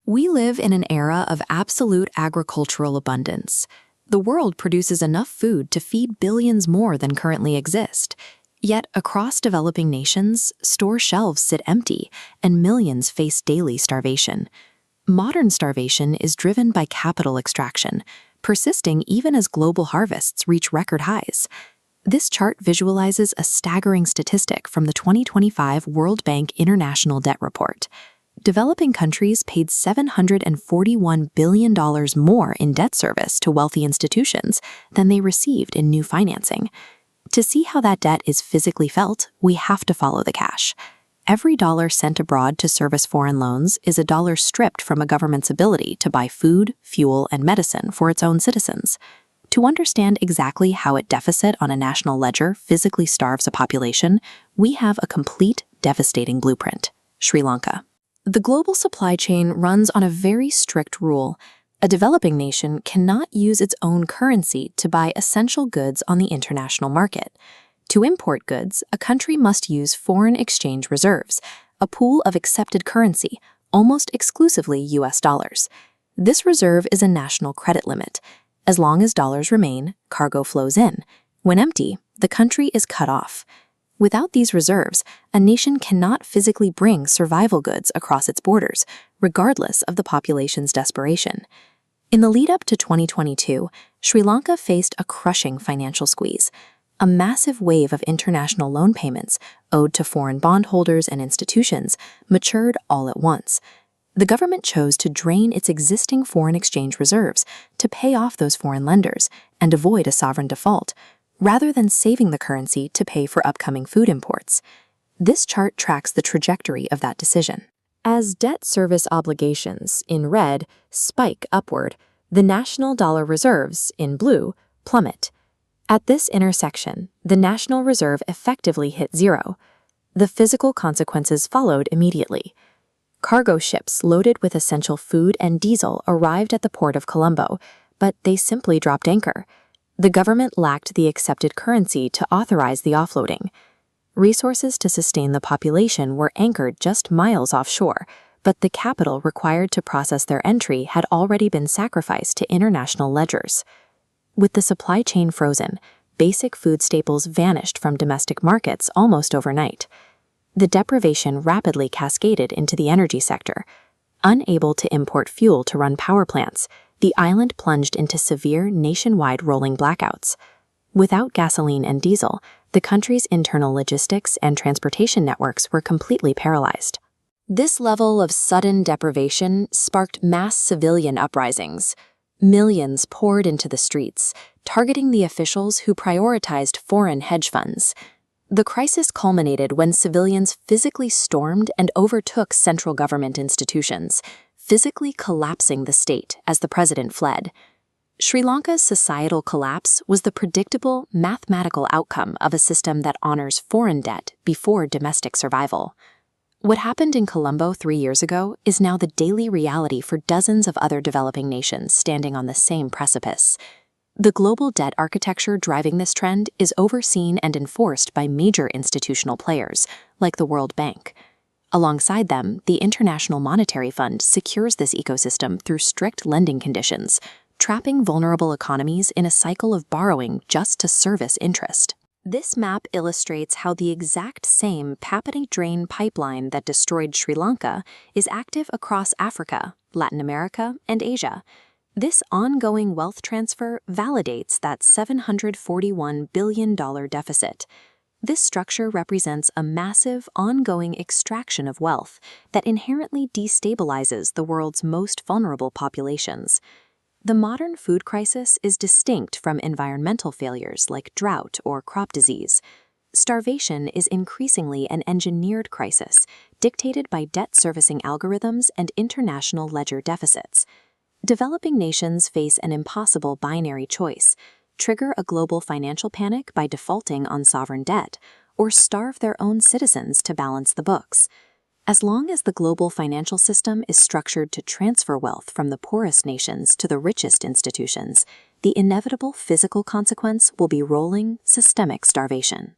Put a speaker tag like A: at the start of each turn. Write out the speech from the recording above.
A: We live in an era of absolute agricultural abundance. The world produces enough food to feed billions more than currently exist. Yet, across developing nations, store shelves sit empty, and millions face daily starvation. Modern starvation is driven by capital extraction, persisting even as global harvests reach record highs. This chart visualizes a staggering statistic from the 2025 World Bank International Debt Report. Developing countries paid $741 billion more in debt service to wealthy institutions than they received in new financing. To see how that debt is physically felt, we have to follow the cash. Every dollar sent abroad to service foreign loans is a dollar stripped from a government's ability to buy food, fuel, and medicine for its own citizens. To understand exactly how a deficit on a national ledger physically starves a population, we have a complete, devastating blueprint: Sri Lanka. The global supply chain runs on a very strict rule. A developing nation cannot use its own currency to buy essential goods on the international market. To import goods, a country must use foreign exchange reserves, a pool of accepted currency, almost exclusively US dollars. This reserve is a national credit limit. As long as dollars remain, cargo flows in. When empty, the country is cut off. Without these reserves, a nation cannot physically bring survival goods across its borders, regardless of the population's desperation. In the lead-up to 2022, Sri Lanka faced a crushing financial squeeze. A massive wave of international loan payments owed to foreign bondholders and institutions matured all at once. The government chose to drain its existing foreign exchange reserves to pay off those foreign lenders and avoid a sovereign default, rather than saving the currency to pay for upcoming food imports. This chart tracks the trajectory of that decision. As debt service obligations, in red, spike upward, the national dollar reserves, in blue, plummet. At this intersection, the national reserve effectively hit zero. The physical consequences followed immediately. Cargo ships loaded with essential food and diesel arrived at the port of Colombo, but they simply dropped anchor. The government lacked the accepted currency to authorize the offloading. Resources to sustain the population were anchored just miles offshore, but the capital required to process their entry had already been sacrificed to international ledgers. With the supply chain frozen, basic food staples vanished from domestic markets almost overnight. The deprivation rapidly cascaded into the energy sector. Unable to import fuel to run power plants, the island plunged into severe nationwide rolling blackouts. Without gasoline and diesel, the country's internal logistics and transportation networks were completely paralyzed. This level of sudden deprivation sparked mass civilian uprisings. Millions poured into the streets, targeting the officials who prioritized foreign hedge funds. The crisis culminated when civilians physically stormed and overtook central government institutions, physically collapsing the state as the president fled. Sri Lanka's societal collapse was the predictable, mathematical outcome of a system that honors foreign debt before domestic survival. What happened in Colombo 3 years ago is now the daily reality for dozens of other developing nations standing on the same precipice. The global debt architecture driving this trend is overseen and enforced by major institutional players, like the World Bank. Alongside them, the International Monetary Fund secures this ecosystem through strict lending conditions, trapping vulnerable economies in a cycle of borrowing just to service interest. This map illustrates how the exact same Papani drain pipeline that destroyed Sri Lanka is active across Africa, Latin America, and Asia. This ongoing wealth transfer validates that $741 billion deficit. This structure represents a massive, ongoing extraction of wealth that inherently destabilizes the world's most vulnerable populations. The modern food crisis is distinct from environmental failures like drought or crop disease. Starvation is increasingly an engineered crisis, dictated by debt servicing algorithms and international ledger deficits. Developing nations face an impossible binary choice: trigger a global financial panic by defaulting on sovereign debt, or starve their own citizens to balance the books. As long as the global financial system is structured to transfer wealth from the poorest nations to the richest institutions, the inevitable physical consequence will be rolling, systemic starvation.